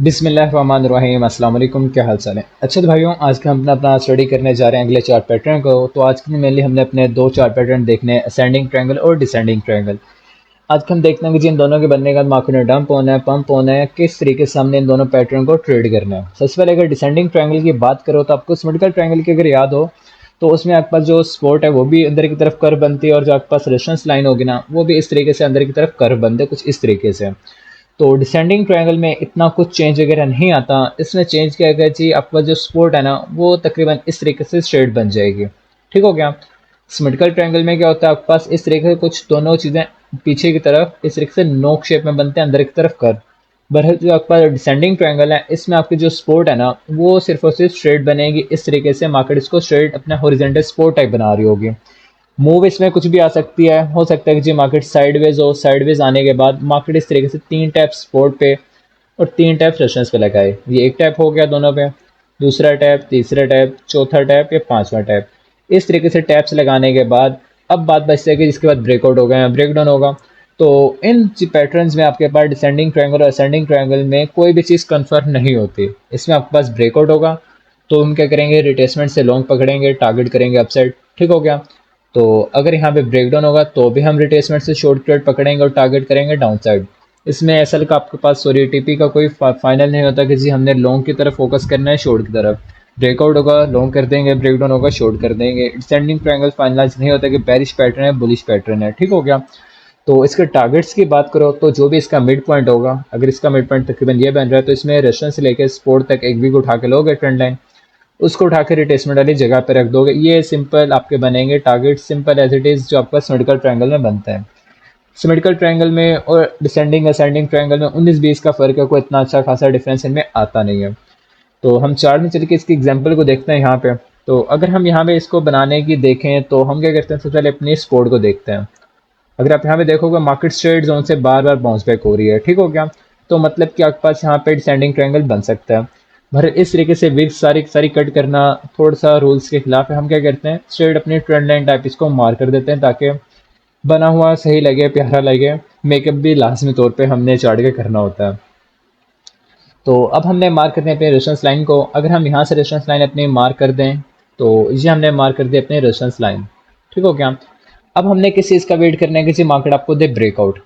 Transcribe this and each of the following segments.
बिस्मिल्लाहिर्रहमानिर्रहीम अस्सलाम वालेकुम, क्या हाल चाल है। अच्छा तो भाइयों, आज का हम अपना स्टडी करने जा रहे हैं अगले चार पैटर्न को। तो आज के मेनली हमने अपने दो चार पैटर्न देखने हैं, असेंडिंग ट्रायंगल और डिसेंडिंग ट्रायंगल। आज हम देखते हैं कि जिन दोनों के बनने का मार्केट में डंप होना है, पंप होना है, किस तरीके से हमने इन दोनों पैटर्न को ट्रेड करना है। सबसे पहले अगर डिसेंडिंग ट्रायंगल की बात करो तो आपको सिमेट्रिकल ट्रायंगल की अगर याद हो तो उसमें आपके पास जो सपोर्ट है वो भी अंदर की तरफ कर्व बनती है, और जो आपके पास रेफरेंस लाइन होगी ना वो भी इस तरीके से अंदर की तरफ कर्व बनते हैं, कुछ इस तरीके से। तो डिसेंडिंग ट्रायंगल में इतना कुछ चेंज वगैरह नहीं आता। इसमें चेंज क्या है जी, आपका जो सपोर्ट है ना वो तकरीबन इस तरीके से स्ट्रेट बन जाएगी। ठीक हो गया। सिमेट्रिकल ट्रायंगल में क्या होता है, आपके पास इस तरीके से कुछ दोनों चीज़ें पीछे की तरफ इस तरीके से नोक शेप में बनते हैं, अंदर की तरफ कर। बहरहाल जो आपका डिसेंडिंग ट्रायंगल है इसमें आपकी जो सपोर्ट है ना वो सिर्फ और सिर्फ स्ट्रेट बनेगी, इस तरीके से मार्केट इसको स्ट्रेट अपना हॉरिजॉन्टल सपोर्ट टाइप बना रही होगी। मूव इसमें कुछ भी आ सकती है, हो सकता है कि जी मार्केट साइडवेज हो, साइडवेज आने के बाद मार्केट इस तरीके से तीन टैप सपोर्ट पे और तीन टैप रेजिस्टेंस पे लगाए। ये एक टैप हो गया दोनों पे, दूसरा टैप, तीसरा टैप, चौथा टैप या पांचवा टैप। इस तरीके से टैप्स लगाने के बाद अब बात बचती है कि जिसके बाद ब्रेकआउट होगा या ब्रेकडाउन होगा। तो इन पैटर्न्स में आपके पास डिसेंडिंग ट्रायंगल और असेंडिंग ट्रायंगल में कोई भी चीज़ कन्फर्म नहीं होती। इसमें आपके पास ब्रेकआउट होगा तो हम क्या करेंगे, रिट्रेसमेंट से लॉन्ग पकड़ेंगे, टारगेट करेंगे अपसाइड। ठीक हो गया। तो अगर यहाँ पे ब्रेकडाउन होगा तो भी हम रिट्रेसमेंट से शॉर्ट ट्रेड पकड़ेंगे और टारगेट करेंगे डाउन साइड। इसमें एसएल का आपके पास, सॉरी, टीपी का कोई फाइनल नहीं होता कि जी हमने लॉन्ग की तरफ फोकस करना है शॉर्ट की तरफ। ब्रेकआउट होगा लॉन्ग कर देंगे, ब्रेकडाउन होगा शॉर्ट कर देंगे। डिसेंडिंग ट्रायंगल फाइनलाइज नहीं होता कि बेरिश पैटर्न है बुलिश पैटर्न है। ठीक हो गया। तो इसके टारगेट्स की बात करो तो जो भी इसका मिड पॉइंट होगा, अगर इसका मिड पॉइंट तकरीबन ये बन रहा है तो इसमें रेजिस्टेंस से लेकर सपोर्ट तक एक वीक उठा के लोगे ट्रेंड लाइन, उसको उठा के रिट्रेसमेंट वाली जगह पे रख दोगे। ये सिंपल आपके बनेंगे target, simple as it is, जो आपका सिमेट्रिकल ट्रायंगल में बनता है। सिमेट्रिकल ट्रायंगल में और डिसेंडिंग असेंडिंग ट्रायंगल में 19-20 का फ़र्क है, कोई इतना अच्छा खासा डिफरेंस इनमें आता नहीं है। तो हम चार्ट में चल के इसकी एग्जांपल को देखते हैं यहाँ पे। तो अगर हम यहाँ पे इसको बनाने की देखें तो हम क्या करते हैं, सबसे पहले अपनी सपोर्ट को देखते हैं। अगर आप यहाँ पे देखोगे मार्केट स्ट्रेट जोन से बार बार बाउंस बैक हो रही है। ठीक हो गया। तो मतलब कि आपके पास यहाँ पे डिसेंडिंग ट्रायंगल बन सकता है। भर इस तरीके से विग सारी सारी कट करना थोड़ा सा रूल्स के खिलाफ है। हम क्या करते हैं, स्ट्रेट अपनी ट्रेंड लाइन टाइप इसको मार्क कर देते हैं ताकि बना हुआ सही लगे, प्यारा लगे। मेकअप भी लाजमी तौर पे हमने चार्ट के करना होता है। तो अब हमने मार्क करते हैं अपने रेजिस्टेंस लाइन को। अगर हम यहाँ से रेजिस्टेंस लाइन अपनी मार्क कर दें तो ये हमने मार्क कर दिया अपने रेजिस्टेंस लाइन। ठीक हो गया। अब हमने किस चीज़ का वेट करना है, किसी मार्केट आपको दे ब्रेकआउट।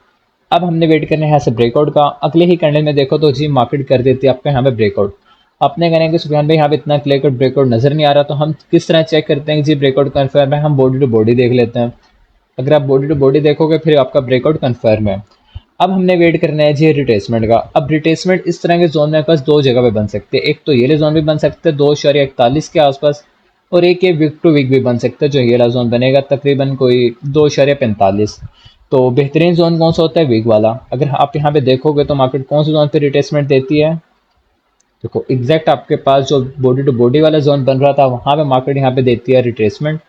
अब हमने वेट करना है यहाँ से ब्रेकआउट का। अगले ही कैंडल में देखो तो जी मार्केट कर देती है आपका यहाँ पे ब्रेकआउट। आपने कहना है कि सुफियान भाई यहाँ पे इतना क्लियर कट ब्रेकआउट नजर नहीं आ रहा, तो हम किस तरह चेक करते हैं कि जी ब्रेकआउट कन्फर्म है, हम बॉडी टू बॉडी देख लेते हैं। अगर आप बॉडी टू बॉडी देखोगे फिर आपका ब्रेकआउट कन्फर्म है। अब हमने वेट करना है जी रिट्रेसमेंट का। अब रिट्रेसमेंट इस तरह के जोन में पास दो जगह पे बन सकते हैं, एक तो ये जोन भी बन सकते हैं 2.41 के आसपास, और एक ये वीक टू वीक भी बन सकता है जो ये जोन बनेगा तकरीबन कोई 2.45। तो बेहतरीन जोन कौन सा होता है, वीक वाला। अगर आप यहाँ पे देखोगे तो मार्केट कौन सा जोन पे रिट्रेसमेंट देती है, देखो एग्जैक्ट आपके पास जो बॉडी टू बॉडी वाला जोन बन रहा था वहाँ पे मार्केट यहाँ पे देती है रिट्रेसमेंट।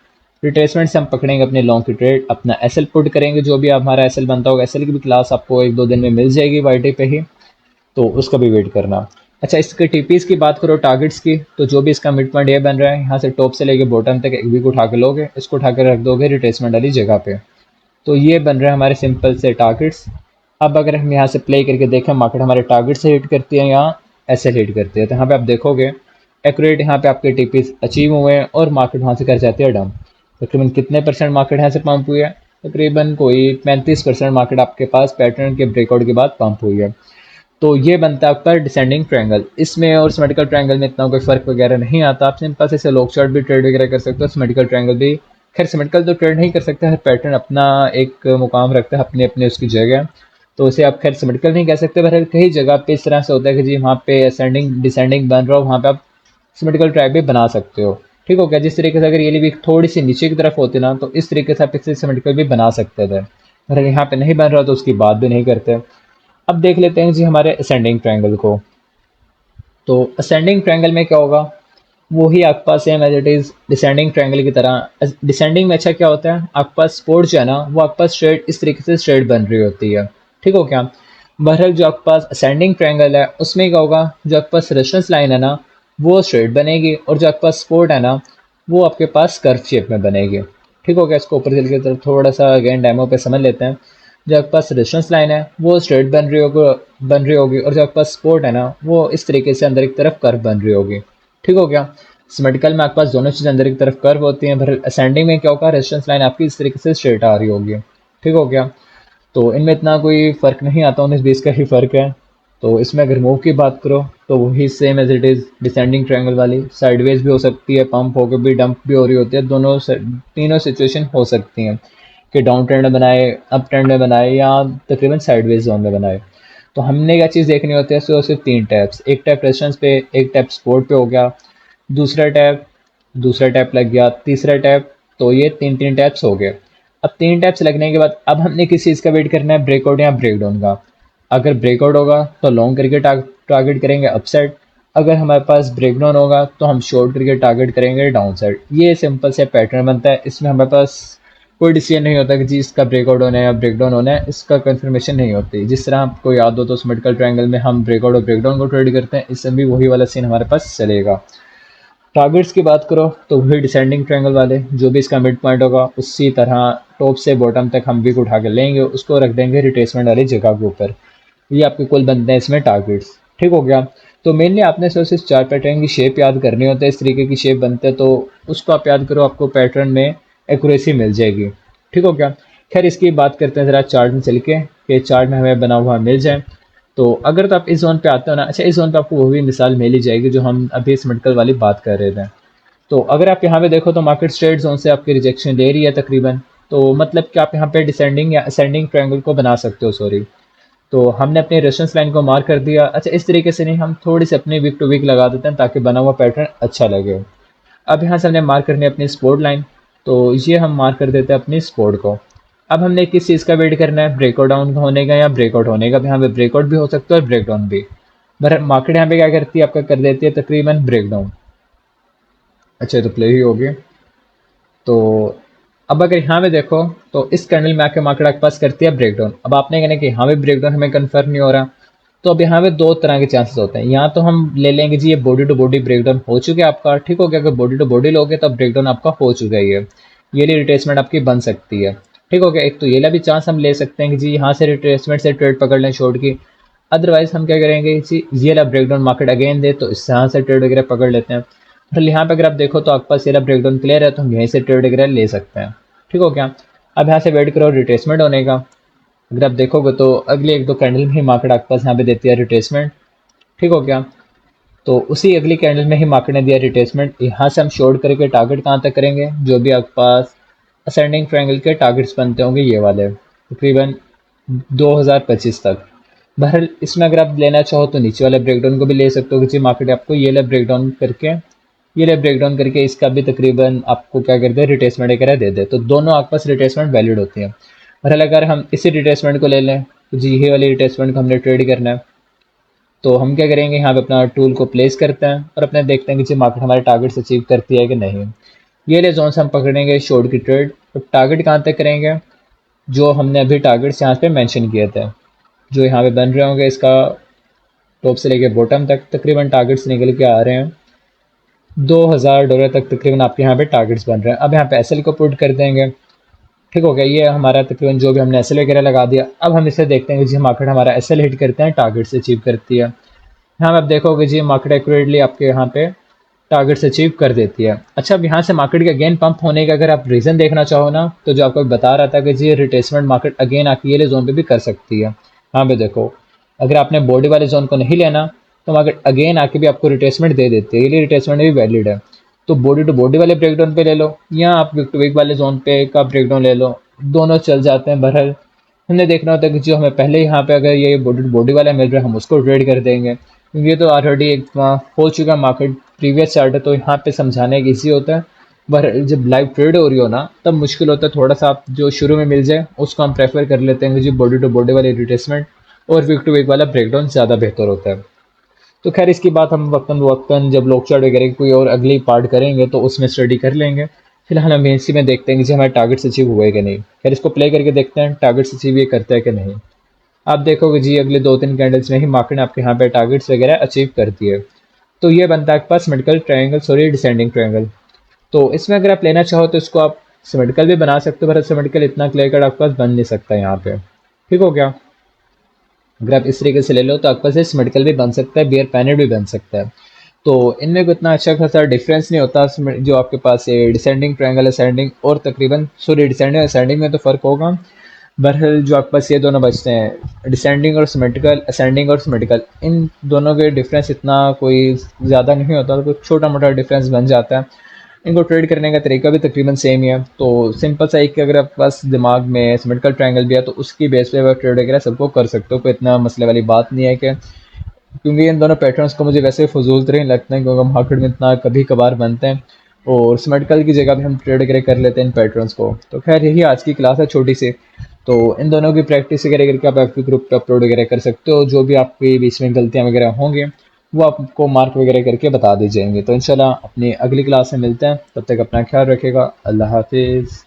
रिट्रेसमेंट से हम पकड़ेंगे अपने लॉन्ग की ट्रेड, अपना एसएल पुट करेंगे, जो भी हमारा एसएल बनता होगा। एसएल की भी क्लास आपको एक दो दिन में मिल जाएगी वाईटी पे ही, तो उसका भी वेट करना। अच्छा, इसके टीपीस की बात करो, टारगेट्स की, तो जो भी इसका मिड पॉइंट ये बन रहा है यहाँ से टॉप से लेके बॉटम तक एक वीक उठा के लोगे, इसको उठा के रख दोगे रिट्रेसमेंट वाली जगह पे। तो ये बन रहे हैं हमारे सिंपल से टारगेट्स। अब अगर हम यहाँ से प्ले करके देखें, मार्केट हमारे टारगेट से हिट करती है या ऐसे हिट करती है, तो यहाँ पे आप देखोगे एक्यूरेट यहाँ पे आपके टीपीस अचीव हुए हैं और मार्केट वहाँ से कर जाती है डंप। तकरीबन कितने परसेंट मार्केट यहाँ से पंप हुई है, तकरीबन कोई 35% मार्केट आपके पास पैटर्न के ब्रेकआउट के बाद पंप हुई है। तो ये बनता है आपका डिसेंडिंग ट्रायंगल। इसमें और सिमेट्रिकल ट्रायंगल में इतना कोई फर्क वगैरह नहीं आता। आप सिंपल से लॉन्ग शॉट भी ट्रेड वगैरह कर सकते हो, सिमेट्रिकल ट्रायंगल भी। खैर सिमेट्रिकल तो ट्रेड नहीं कर सकते, हर पैटर्न अपना एक मुकाम रखता है, अपने अपने उसकी जगह। तो उसे आप खैर सिमेट्रिकल नहीं कह सकते, पर कई जगह पे इस तरह से होता है कि जी वहाँ पे असेंडिंग डिसेंडिंग बन रहा हो, वहाँ पे आप सिमेट्रिकल ट्रैक भी बना सकते हो। ठीक हो गया। जिस तरीके से अगर ये भी थोड़ी सी नीचे की तरफ होती ना तो इस तरीके से आप इसे सिमेट्रिकल भी बना सकते थे, अगर यहाँ पे नहीं बन रहा तो उसकी बात भी नहीं करते। अब देख लेते हैं जी हमारे असेंडिंग ट्रायंगल को। तो असेंडिंग ट्रायंगल में क्या होगा, वही आपके पास same as it is descending triangle की तरह। डिसेंडिंग में अच्छा क्या होता है, आपके पास सपोर्ट जो है ना वो आपके पास स्ट्रेट इस तरीके से स्ट्रेट बन रही होती है। ठीक हो क्या। बहरहाल जो आपके पास असेंडिंग ट्रायंगल है उसमें क्या होगा, जो आपके पास रेफरेंस लाइन है ना वो स्ट्रेट बनेगी, और जो आपके पास सपोर्ट है ना वो आपके पास कर्व शेप में बनेगी। ठीक हो गया। इसको ऊपर चल के तरफ थोड़ा सा अगेन डेमो पे समझ लेते हैं। जो आपके पास रेजिस्टेंस लाइन है वो स्ट्रेट बन रही होगी और जो आपके पास सपोर्ट है ना वो इस तरीके से अंदर की तरफ कर्व बन रही होगी। ठीक हो गया। सिमेट्रिकल में आपके पास दोनों चीज़ अंदर की तरफ कर्व होती हैं, पर असेंडिंग में क्या होगा, रेजिस्टेंस लाइन आपकी इस तरीके से स्ट्रेट आ रही होगी। ठीक हो गया। तो इनमें इतना कोई फ़र्क नहीं आता, 19-20 का ही फ़र्क है। तो इसमें अगर मूव की बात करो तो वही same as it is descending triangle वाली, साइडवेज भी हो सकती है, पंप होकर भी डंप भी हो रही होती है, तीनों सिचुएशन हो सकती हैं कि डाउन ट्रेंड में बनाए, अप ट्रेंड में बनाए या तकरीबन साइडवेज जोन में बनाए। तो हमने क्या चीज़ देखनी होती है, सिर्फ 3 टैप्स, एक टैप रेजिस्टेंस पे, एक टैप सपोर्ट पे हो गया, दूसरा टैप दूसरा टैप लग गया, तीसरा टैप। तो ये 3 टैप्स हो गए। अब 3 टैप्स लगने के बाद अब हमने किस चीज़ का वेट करना है, ब्रेकआउट या ब्रेकडाउन का। अगर ब्रेकआउट होगा तो लॉन्ग करके टारगेट करेंगे अपसाइड, अगर हमारे पास ब्रेकडाउन होगा तो हम शॉर्ट करके टारगेट करेंगे डाउन साइड। ये सिंपल से पैटर्न बनता है, इसमें हमारे पास कोई डिसीजन नहीं होता कि जी इसका ब्रेकआउट होना है या ब्रेकडाउन होना है, इसका कंफर्मेशन नहीं होती। जिस तरह आपको याद हो तो सिमेट्रिकल ट्रायंगल में हम ब्रेकआउट और ब्रेकडाउन को ट्रेड करते हैं, इसमें भी वही वाला सीन हमारे पास चलेगा। टारगेट्स की बात करो तो वही डिसेंडिंग ट्रायंगल वाले, जो भी इसका मिड पॉइंट होगा उसी तरह टॉप से बॉटम तक हम विक उठा के लेंगे, उसको रख देंगे रिट्रेसमेंट वाली जगह के ऊपर। ये आपके कुल बनते हैं इसमें टारगेट्स। ठीक हो गया। तो मेनली आपने सिर्फ इस 4 पैटर्न की शेप याद करनी होता है, इस तरीके की शेप बनते हैं तो उसको आप याद करो, आपको पैटर्न में एक्यूरेसी मिल जाएगी। ठीक हो गया। खैर इसकी बात करते हैं ज़रा चार्ट में चल के, कि चार्ट में हमें बना हुआ मिल जाए। तो अगर तो आप इस जोन पे आते हो ना, अच्छा इस जोन पे आपको वो भी मिसाल मिल ही जाएगी जो हम अभी सिमेट्रिकल वाली बात कर रहे थे। तो अगर आप यहाँ पे देखो तो मार्केट स्ट्रेट जोन से आपकी रिजेक्शन ले रही है तकरीबन, तो मतलब कि आप यहाँ पे डिसेंडिंग या असेंडिंग ट्रायंगल को बना सकते हो, सॉरी। तो हमने अपनी रेजिस्टेंस लाइन को मार्क कर दिया। अच्छा इस तरीके से नहीं, हम थोड़ी सी अपनी वीक टू वीक लगा देते हैं ताकि बना हुआ पैटर्न अच्छा लगे। अब यहाँ से हमने मार्क करनी है अपनी सपोर्ट लाइन, तो ये हम मार्क कर देते हैं अपनी सपोर्ट को। अब हमने किस चीज़ का वेट करना है, ब्रेकआउट डाउन होने का या ब्रेकआउट होने का। अब यहाँ पे ब्रेकआउट भी हो सकता है और ब्रेकडाउन भी, पर मार्केट यहाँ पे क्या करती है, आपका कर देती है तकरीबन ब्रेकडाउन। अच्छा तो प्ले ही हो गया। तो अब अगर यहाँ पे देखो तो इस कैंडल में आके मार्केट आपके पास करती है ब्रेकडाउन। अब आपने कहना कि यहाँ पे ब्रेकडाउन हमें कन्फर्म नहीं हो रहा, तो अब यहाँ पे दो तरह के चांसेस होते हैं। यहाँ तो हम ले लेंगे जी ये बॉडी टू बॉडी ब्रेकडाउन हो चुके आपका। ठीक हो गया। अगर बॉडी टू बॉडी लोगे तो ब्रेकडाउन आपका हो चुका ही है, ये लिए रिट्रेसमेंट आपकी बन सकती है। ठीक हो गया। एक तो ये ला भी चांस हम ले सकते हैं कि जी यहाँ से रिट्रेसमेंट से ट्रेड पकड़ लें शॉर्ट की। अदरवाइज हम क्या करेंगे जी, ये ला ब्रेकडाउन मार्केट अगेन दे तो इस यहाँ से ट्रेड वगैरह पकड़ लेते हैं। फिर यहाँ पे अगर आप देखो तो आपके पास ये ब्रेकडाउन क्लियर है तो हम यहीं से ट्रेड वगैरह ले सकते हैं। ठीक हो गया। अब यहाँ से वेट करो रिट्रेसमेंट होने का। अगर आप देखोगे तो अगले एक दो कैंडल में ही मार्केट आपके पास यहाँ पे देती है रिट्रेसमेंट। ठीक हो गया। तो उसी अगली कैंडल में ही मार्केट ने दिया रिट्रेसमेंट। यहाँ से हम शॉर्ट करके टारगेट कहाँ तक करेंगे, जो भी आपके पास असेंडिंग ट्रायंगल के टारगेट्स बनते होंगे ये वाले, तकरीबन 2025 तक। बहरहाल इसमें अगर आप लेना चाहो तो नीचे वाले ब्रेकडाउन को भी ले सकते हो कि जी मार्केट आपको ये ले ब्रेकडाउन करके इसका भी तकरीबन आपको क्या करते हैं, रिट्रेसमेंट वगैरह दे दे। तो दोनों आपके पास रिट्रेसमेंट वैलिड होती है। बहरहाल अगर हम इसी रिट्रेसमेंट को ले लें तो जी ये वाली रिट्रेसमेंट को हमने ट्रेड करना है, तो हम क्या करेंगे, यहाँ पे अपना टूल को प्लेस करते हैं और अपने देखते हैं कि जी मार्केट हमारे टारगेट्स अचीव करती है कि नहीं। ये ले जोन से हम पकड़ेंगे शॉर्ट की ट्रेड। तो टारगेट कहाँ तक करेंगे, जो हमने अभी टारगेट्स यहाँ पे मेंशन किए थे, जो यहाँ पे बन रहे होंगे, इसका टॉप से लेके बॉटम तक तकरीबन टारगेट्स निकल के आ रहे हैं। $2000 तक तकरीबन आपके यहाँ पे टारगेट्स बन रहे हैं। अब यहाँ पे एसएल को पुट कर देंगे। ठीक हो गया। ये हमारा तकरीबन जो भी हमने एसएल वगैरह लगा दिया। अब हम इसे देखते हैं कि जी मार्केट हमारा एसएल हिट करते हैं, टारगेट्स अचीव करती है। यहाँ पे आप देखोगे जी मार्केट एक्यूरेटली आपके यहाँ पे टारगेट्स अचीव कर देती है। अच्छा अब यहाँ से मार्केट के अगेन पंप होने का अगर आप रीज़न देखना चाहो ना, तो जो आपको बता रहा था कि जी रिट्रेसमेंट मार्केट अगेन आके ये जोन पे भी कर सकती है। यहाँ पे देखो अगर आपने बॉडी वाले जोन को नहीं लेना तो मार्केट अगेन आके भी आपको रिट्रेसमेंट दे देती है, ये रिट्रेसमेंट भी वैलिड है। तो बॉडी टू बॉडी वाले ब्रेकडाउन पे ले लो या आप वीक टू वीक वाले जोन पे का ब्रेकडाउन ले लो, दोनों चल जाते हैं। बहरहाल हमने देखना होता है कि जो हमें पहले यहाँ पे अगर ये बॉडी टू बॉडी वाला मिल रहा है हम उसको ट्रेड कर देंगे, क्योंकि ये तो ऑलरेडी एक हो चुका मार्केट प्रीवियस चार्ट है, तो यहाँ पे समझाने की ईजी होता है। पर जब लाइव ट्रेड हो रही हो ना तब मुश्किल होता है थोड़ा सा, आप जो शुरू में मिल जाए उसको हम प्रेफर कर लेते हैं कि जी बॉडी टू बॉडी वाली रिट्रेसमेंट और वीक टू वीक वाला ब्रेकडाउन ज़्यादा बेहतर होता है। तो खैर इसकी बात हम वक्तन वक्तन जब लोग चार्ट वगैरह की कोई और अगली पार्ट करेंगे तो उसमें स्टडी कर लेंगे। फिलहाल हम इसी में देखते हैं कि जी हमारे टारगेट्स अचीव हुए कि नहीं। खैर इसको प्ले करके देखते हैं टारगेट्स अचीव ये करता है कि नहीं। आप देखोगे जी अगले 2-3 कैंडल्स में ही मार्केट आपके यहाँ पे टारगेट्स वगैरह अचीव करती है। तो ये बनता है आपके पास symmetrical triangle, sorry descending triangle. तो इसमें अगर आप लेना चाहो तो इसको आप सिमेट्रिकल भी बना सकते हो, पर सिमेट्रिकल इतना क्लियर कट आपके पास बन नहीं सकता यहाँ पे। ठीक हो गया। अगर आप इस तरीके से ले लो तो आपके पास सिमेट्रिकल भी बन सकता है, बियर पैनेट भी बन सकता है। तो इनमें कोई इतना अच्छा खासा डिफरेंस नहीं होता। जो आपके पास ये डिसेंडिंग ट्रायंगल, असेंडिंग और तकरीबन सॉरी डिसेंडिंग असेंडिंग में तो फ़र्क होगा। बहरहाल जो आपके पास ये दोनों बचते हैं डिसेंडिंग और सिमेट्रिकल, असेंडिंग और सिमेट्रिकल, इन दोनों के डिफरेंस इतना कोई ज़्यादा नहीं होता, तो कुछ छोटा मोटा डिफरेंस बन जाता है। इनको ट्रेड करने का तरीका भी तकरीबन सेम ही है। तो सिंपल सा एक कि अगर आपके पास दिमाग में सिमेट्रिकल ट्रायंगल भी है तो उसकी बेस पे आप ट्रेड वगैरह सबको कर सकते हो, कोई इतना मसले वाली बात नहीं है। कि क्योंकि इन दोनों पैटर्न्स को मुझे वैसे फजूल तरह लगते हैं, क्योंकि मार्केट में इतना कभी कभार बनते हैं और सिमेट्रिकल की जगह भी हम ट्रेड वगैरह कर लेते हैं इन पैटर्न्स को। तो खैर यही आज की क्लास है छोटी सी। तो इन दोनों की प्रैक्टिस वगैरह करके आप आपके ग्रुप पे अपलोड वगैरह कर सकते हो। जो भी आपके बीच में गलतियाँ वगैरह होंगी वो आपको मार्क वगैरह करके बता दी जाएंगे। तो इंशाल्लाह अपनी अगली क्लास में मिलते हैं, तब तक अपना ख्याल रखेगा। अल्लाह हाफिज़।